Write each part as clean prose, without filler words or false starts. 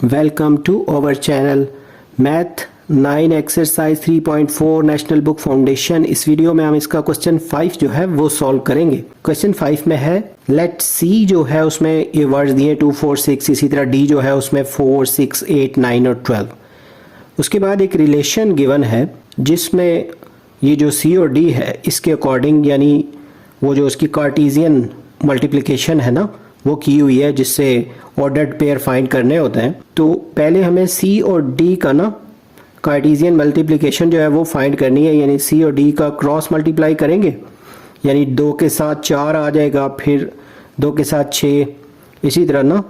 Welcome to our channel math 9 exercise 3.4 national book foundation. इस video में हम इसका क्वेश्चन 5 जो है वो सॉल्व करेंगे। क्वेश्चन 5 में है लेट सी जो है उसमें ये वर्ड्स दिए 2, 4, 6, इसी तरह डी जो है उसमें 4, 6, 8, 9 और 12। उसके बाद एक रिलेशन गिवन है जिसमें ये जो सी और डी है इसके अकॉर्डिंग यानी वो जो उसकी कार्टेशियन मल्टीप्लिकेशन है ना वो की हुई है जिससे ऑर्डर्ड पेयर फाइंड करने होते हैं। तो पहले हमें सी और डी का ना कार्टेशियन मल्टीप्लिकेशन जो है वो फाइंड करनी है, यानी सी और डी का क्रॉस मल्टीप्लाई करेंगे यानी 2 के साथ 4 आ जाएगा, फिर 2 के साथ 6, इसी तरह ना,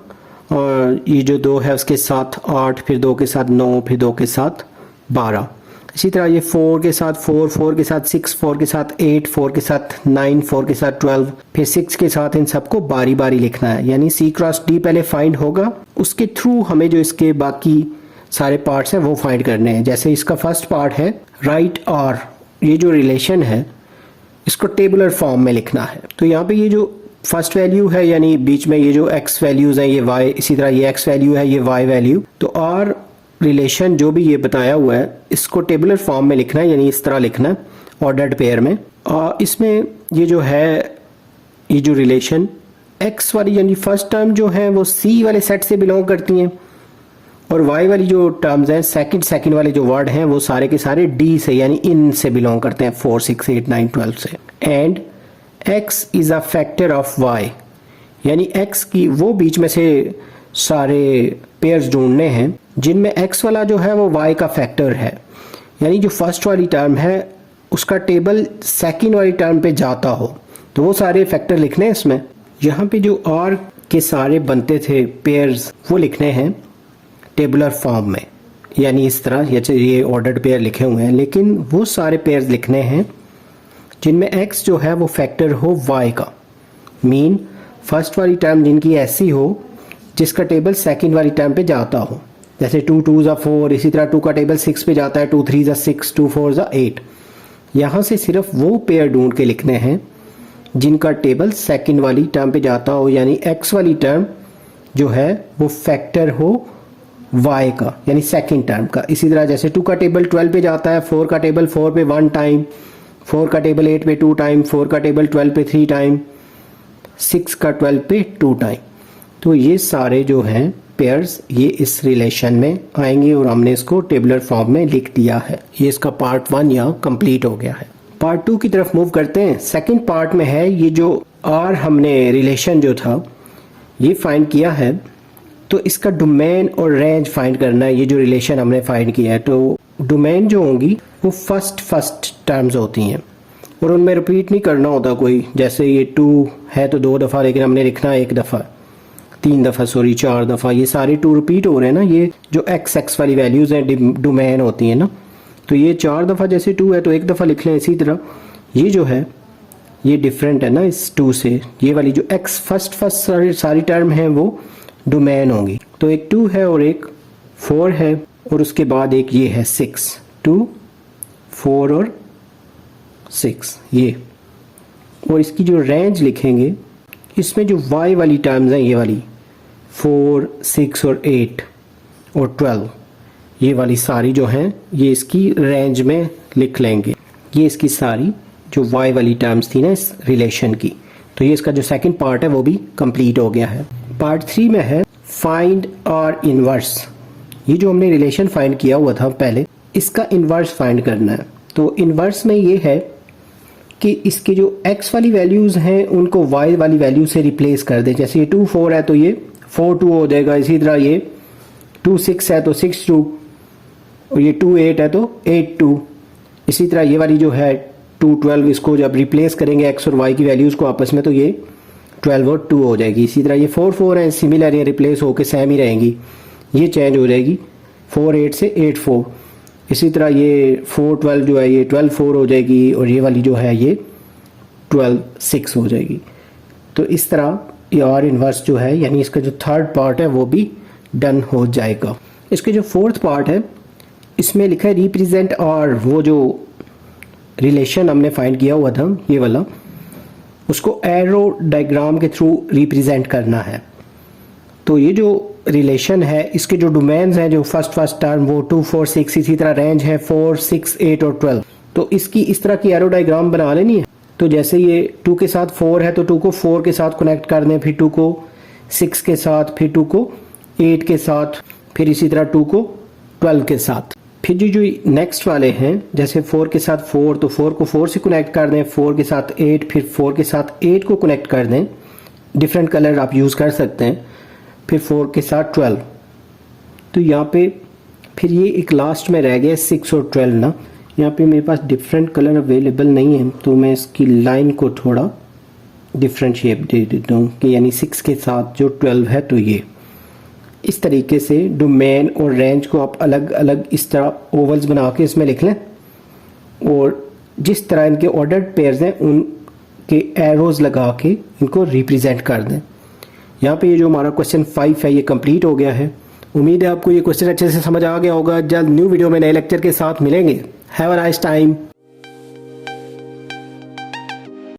और ये जो 2 है उसके साथ 8, फिर 2 के साथ 9, फिर 2 के साथ 12, इसी तरह ये 4 के साथ 4, 4 के साथ 6, 4 के साथ 8, 4 के साथ 9, 4 के साथ 12, फिर 6 के साथ इन सबको बारी बारी लिखना है। यानी सी क्रॉस डी पहले फाइंड होगा, उसके थ्रू हमें जो इसके बाकी सारे पार्ट्स हैं वो फाइंड करने हैं। जैसे इसका फर्स्ट पार्ट है राइट आर, ये जो रिलेशन है इसको टेबुलर फॉर्म में लिखना है। तो यहाँ पे ये जो फर्स्ट वैल्यू है यानी बीच में ये जो एक्स वैल्यूज हैं ये वाई, इसी तरह ये एक्स वैल्यू है ये वाई वैल्यू, तो आर रिलेशन जो भी ये बताया हुआ है इसको टेबुलर फॉर्म में लिखना है, यानी इस तरह लिखना है ऑर्डर्ड पेयर में। इसमें ये जो है ये जो रिलेशन एक्स वाली यानी फर्स्ट टर्म जो है वो सी वाले सेट से बिलोंग करती हैं, और वाई वाली जो टर्म्स हैं सेकंड वाले जो वर्ड हैं वो सारे के सारे डी से यानी इन से बिलोंग करते हैं, 4, 6, 8, 9, 12 से। And x is a factor of y, यानी एक्स की वो बीच में से सारे पेयर्स ढूंढने हैं जिनमें x वाला जो है वो y का फैक्टर है, यानी जो फर्स्ट वाली टर्म है उसका टेबल सेकंड वाली टर्म पे जाता हो, तो वो सारे फैक्टर लिखने हैं इसमें। यहाँ पे जो r के सारे बनते थे पेयर्स वो लिखने हैं टेबुलर फॉर्म में, यानी इस तरह ये ऑर्डर्ड पेयर लिखे हुए हैं, लेकिन वो सारे पेयर्स लिखने हैं जिनमें x जो है वो फैक्टर हो y का, मीन फर्स्ट वाली टर्म जिनकी ऐसी हो जिसका टेबल सेकंड वाली टर्म पे जाता हो। जैसे 2 2 4, इसी तरह 2 का टेबल 6 पे जाता है, 2 3 6, 2 4 8। यहाँ से सिर्फ वो पेयर ढूंढ के लिखने हैं जिनका टेबल सेकंड वाली टर्म पे जाता हो, यानी x वाली टर्म जो है वो फैक्टर हो y का यानी सेकंड टर्म का। इसी तरह जैसे 2 का टेबल 12 पे जाता है, 4 का टेबल 4 पे 1 टाइम, 4 का टेबल 8 पे 2 टाइम, 4 का टेबल 12 पे 3 टाइम, 6 का 12 पे 2 टाइम। तो ये सारे जो हैं पेयर्स ये इस रिलेशन में आएंगे और हमने इसको टेबुलर फॉर्म में लिख दिया है। ये इसका पार्ट 1 यहाँ कंप्लीट हो गया है। पार्ट 2 की तरफ मूव करते हैं। सेकंड पार्ट में है ये जो आर हमने रिलेशन जो था ये फाइंड किया है, तो इसका डोमेन और रेंज फाइंड करना है। ये जो रिलेशन हमने फाइंड किया है तो डोमेन जो होंगी वो फर्स्ट टर्म्स होती हैं और उनमें रिपीट नहीं करना होता कोई। जैसे ये 2 है तो 2 दफ़ा, लेकिन हमने लिखना है 1 दफ़ा, 3 दफ़ा, 4 दफ़ा, ये सारे 2 रिपीट हो रहे हैं ना। ये जो एक्स वाली वैल्यूज़ हैं डोमेन होती हैं ना, तो ये 4 दफ़ा जैसे 2 है तो 1 दफ़ा लिख लें। इसी तरह ये जो है ये डिफरेंट है ना इस 2 से, ये वाली जो एक्स फर्स्ट सारी टर्म है वो डोमेन होंगी। तो एक 2 है और एक 4 है और उसके बाद एक ये है 6, 2, 4 और 6 ये, और इसकी जो रेंज लिखेंगे इसमें जो y वाली टर्म्स हैं ये वाली 4, 6 और 8 और 12, ये वाली सारी जो हैं ये इसकी रेंज में लिख लेंगे। ये इसकी सारी जो y वाली टर्म्स थी ना इस रिलेशन की, तो ये इसका जो सेकंड पार्ट है वो भी कंप्लीट हो गया है। पार्ट 3 में है फाइंड आर इनवर्स। ये जो हमने रिलेशन फाइंड किया हुआ था पहले, इसका इनवर्स फाइंड करना है। तो इनवर्स में ये है कि इसके जो x वाली वैल्यूज़ हैं उनको y वाली वैल्यू से रिप्लेस कर दें। जैसे ये 2 4 है तो ये 4 2 हो जाएगा, इसी तरह ये 2 6 है तो 6 2, और ये 2 8 है तो 8 2, इसी तरह ये वाली जो है 2 12, इसको जब रिप्लेस करेंगे x और y की वैल्यूज़ को आपस में तो ये 12 और 2 हो जाएगी। इसी तरह ये 4 4 है, सिमिलर है, रिप्लेस होकर सेम ही रहेंगी, ये चेंज हो जाएगी 4 8 से 8 4। इसी तरह ये 4 12 जो है ये 12 4 हो जाएगी, और ये वाली जो है ये 12 6 हो जाएगी। तो इस तरह ये आर इनवर्स जो है यानी इसका जो थर्ड पार्ट है वो भी डन हो जाएगा। इसके जो फोर्थ पार्ट है इसमें लिखा है रिप्रेजेंट आर, वो जो रिलेशन हमने फाइंड किया हुआ था ये वाला, उसको एरो डायग्राम के थ्रू रिप्रेजेंट करना है। तो ये जो रिलेशन है, इसके जो डोमेन्स हैं, जो फर्स्ट टर्म वो 2 4 6, इसी तरह रेंज है 4 6 8 और 12। तो इसकी इस तरह की एरो डायग्राम बना लेनी है। तो जैसे ये 2 के साथ 4 है तो 2 को 4 के साथ कनेक्ट कर दें, फिर 2 को 6 के साथ, फिर 2 को 8 के साथ, फिर इसी तरह 2 को 12 के साथ। फिर जो नेक्स्ट वाले हैं, जैसे 4 के साथ 4 तो 4 को 4 से कनेक्ट कर दें, 4 के साथ 8, फिर 4 के साथ 8 को कनेक्ट कर दें, डिफरेंट कलर आप यूज़ कर सकते हैं, फिर 4 के साथ 12। तो यहाँ पे फिर ये एक लास्ट में रह गया 6 और 12 ना। यहाँ पे मेरे पास डिफरेंट कलर अवेलेबल नहीं है तो मैं इसकी लाइन को थोड़ा डिफरेंट शेप दे देता हूँ कि यानी 6 के साथ जो 12 है तो ये इस तरीके से डोमेन और रेंज को आप अलग अलग इस तरह ओवल्स बना के इसमें लिख लें, और जिस तरह इनके ऑर्डर्ड पेयर्स हैं उनके एरोज लगा के इनको रिप्रेजेंट कर दें। यहाँ पे ये जो हमारा क्वेश्चन 5 है ये कंप्लीट हो गया है। उम्मीद है आपको ये क्वेश्चन अच्छे से समझ आ गया होगा। जल्द न्यू वीडियो में नए लेक्चर के साथ मिलेंगे। Have a nice time.